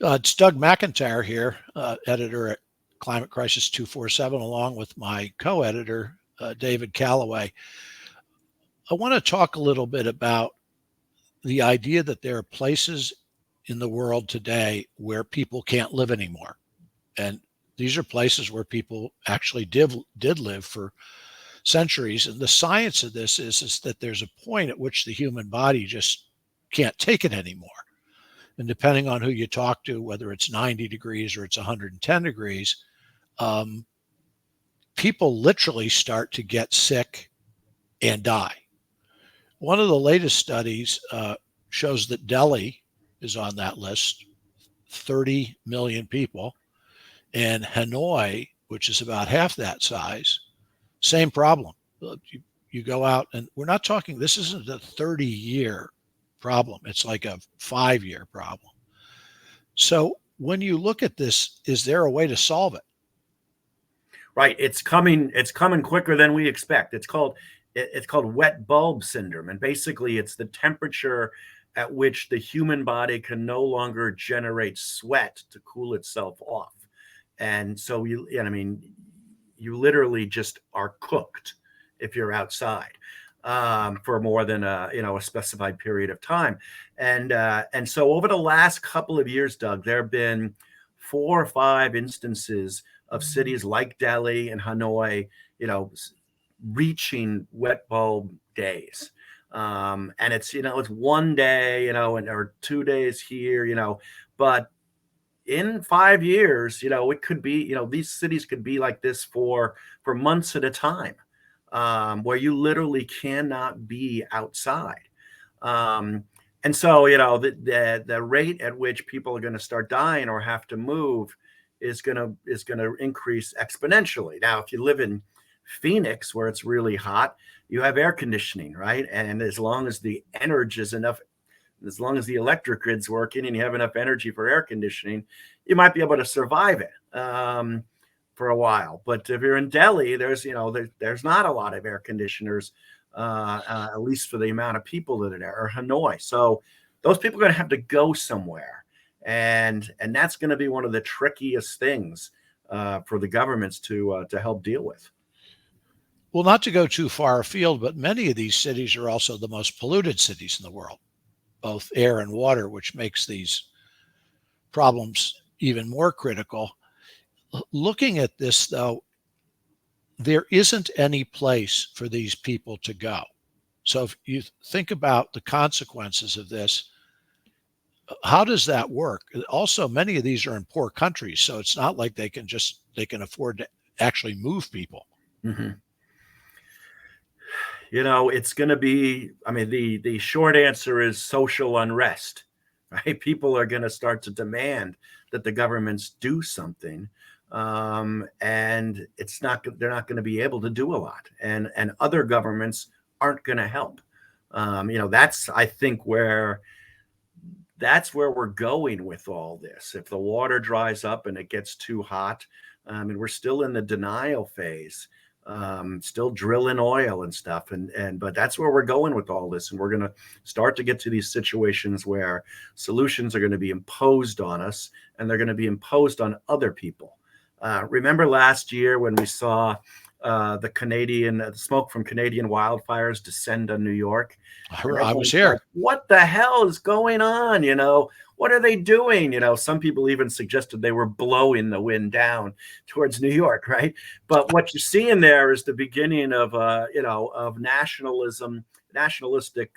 It's Doug McIntyre here, editor at ClimateCrisis247, along with my co-editor, David Calloway. I want to talk a little bit about the idea that there are places in the world today where people can't live anymore. And these are places where people actually did live for centuries. And the science of this is that there's a point at which the human body just can't take it anymore. And depending on who you talk to, whether it's 90 degrees or it's 110 degrees, people literally start to get sick and die. One of the latest studies shows that Delhi is on that list, 30 million people, and Hanoi, which is about half that size, same problem. You go out, and we're not talking, this isn't a 30-year problem. It's like a 5-year problem. So when you look at this, is there a way to solve it? Right. It's coming quicker than we expect. It's called wet bulb syndrome. And basically it's the temperature at which the human body can no longer generate sweat to cool itself off. And so you literally just are cooked if you're outside for more than a specified period of time. And so over the last couple of years, Doug, there have been 4 or 5 instances of cities like Delhi and Hanoi, reaching wet bulb days. And it's one day, or 2 days here, but in 5 years, it could be, these cities could be like this for months at a time, where you literally cannot be outside. And so, the rate at which people are going to start dying or have to move is going to increase exponentially. Now, if you live in Phoenix, where it's really hot, you have air conditioning, right? And as long as the energy is enough, as long as the electric grid's working and you have enough energy for air conditioning, you might be able to survive it for a while. But if you're in Delhi, there's not a lot of air conditioners, at least for the amount of people that are there, or Hanoi. So those people are going to have to go somewhere. And that's going to be one of the trickiest things for the governments to help deal with. Well, not to go too far afield, but many of these cities are also the most polluted cities in the world, both air and water, which makes these problems even more critical. Looking at this, though, there isn't any place for these people to go. So if you think about the consequences of this, how does that work? Also, many of these are in poor countries, so it's not like they can afford to actually move people. Mm-hmm. It's going to be, the short answer is social unrest, right? People are going to start to demand that the governments do something. And they're not going to be able to do a lot. And other governments aren't going to help. That's, I think, that's where we're going with all this. If the water dries up and it gets too hot, and we're still in the denial phase, still drilling oil and stuff. But that's where we're going with all this. And we're going to start to get to these situations where solutions are going to be imposed on us, and they're going to be imposed on other people. Remember last year when we saw the smoke from Canadian wildfires descend on New York? I was here. Like, what the hell is going on? What are they doing? Some people even suggested they were blowing the wind down towards New York, right? But what you're seeing there is the beginning of of nationalistic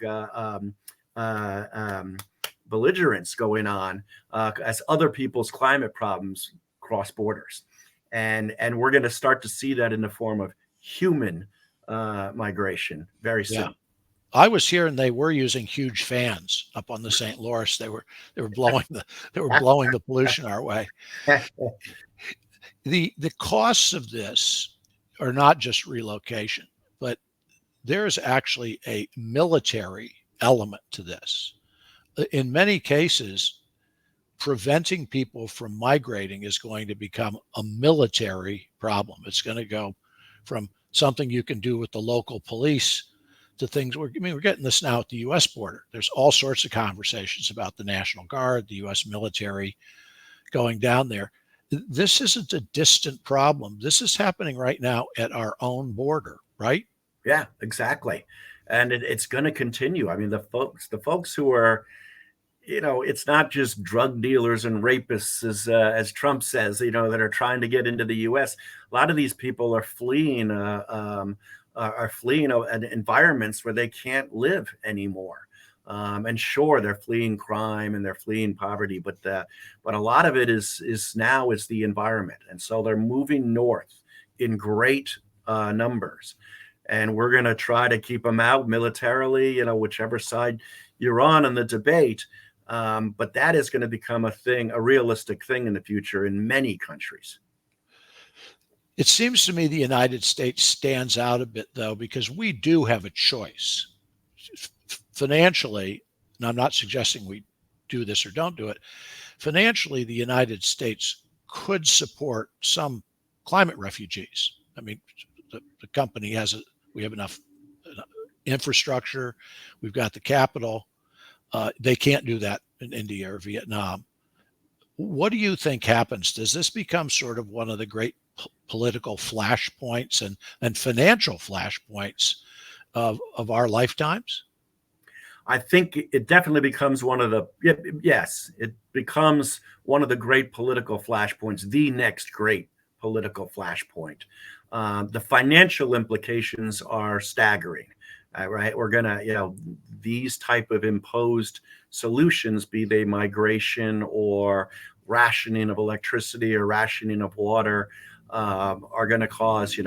belligerence going on as other people's climate problems cross borders. And we're going to start to see that in the form of human migration very soon. Yeah. I was here, and they were using huge fans up on the St. Lawrence. They were blowing the pollution our way. The costs of this are not just relocation, but there's actually a military element to this. In many cases, preventing people from migrating is going to become a military problem. It's going to go from something you can do with the local police to things. We're getting this now at the U.S. border. There's all sorts of conversations about the National Guard, the U.S. military going down there. This isn't a distant problem. This is happening right now at our own border, right? Yeah, exactly. And it's going to continue. I mean, the folks who are, it's not just drug dealers and rapists, as Trump says, that are trying to get into the U.S. A lot of these people are fleeing, environments where they can't live anymore. And sure, they're fleeing crime and they're fleeing poverty, but a lot of it is the environment, and so they're moving north in great numbers, and we're going to try to keep them out militarily, whichever side you're on in the debate. But that is going to become a realistic thing in the future in many countries. It seems to me the United States stands out a bit, though, because we do have a choice financially. And I'm not suggesting we do this or don't do it. Financially, the United States could support some climate refugees. I mean, the company we have enough infrastructure, we've got the capital. They can't do that in India or Vietnam. What do you think happens? Does this become sort of one of the great political flashpoints and financial flashpoints of our lifetimes? I think it definitely becomes it becomes one of the great political flashpoints, the next great political flashpoint. The financial implications are staggering, right? We're gonna, these type of imposed solutions, be they migration or rationing of electricity or rationing of water, are going to cause,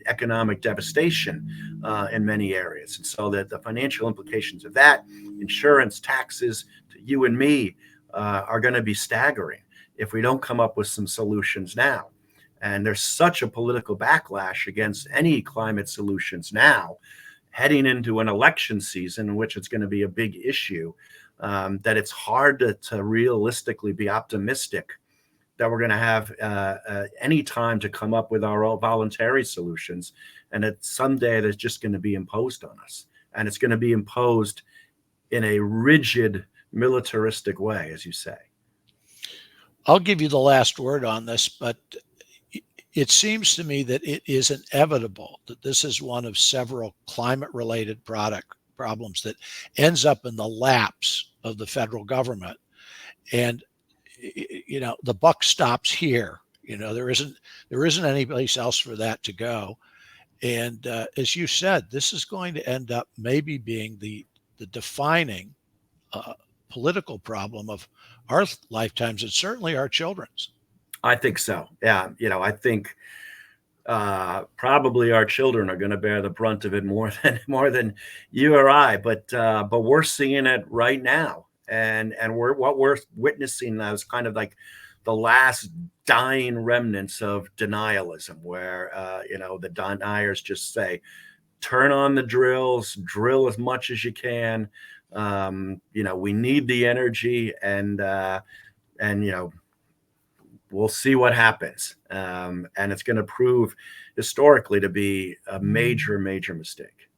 economic devastation in many areas. And so that the financial implications of that, insurance, taxes to you and me, are going to be staggering if we don't come up with some solutions now. And there's such a political backlash against any climate solutions now, heading into an election season in which it's going to be a big issue, that it's hard to realistically be optimistic that we're going to have any time to come up with our own voluntary solutions. And that someday that's just going to be imposed on us. And it's going to be imposed in a rigid, militaristic way, as you say. I'll give you the last word on this, but it seems to me that it is inevitable that this is one of several climate-related problems that ends up in the laps of the federal government. And the buck stops here. There isn't any place else for that to go. And as you said, this is going to end up maybe being the defining political problem of our lifetimes and certainly our children's. I think so. Yeah, I think probably our children are going to bear the brunt of it more than you or I. But we're seeing it right now. And what we're witnessing now is kind of like the last dying remnants of denialism, where the deniers just say, turn on the drills, drill as much as you can. We need the energy, and we'll see what happens. And it's going to prove historically to be a major, major mistake.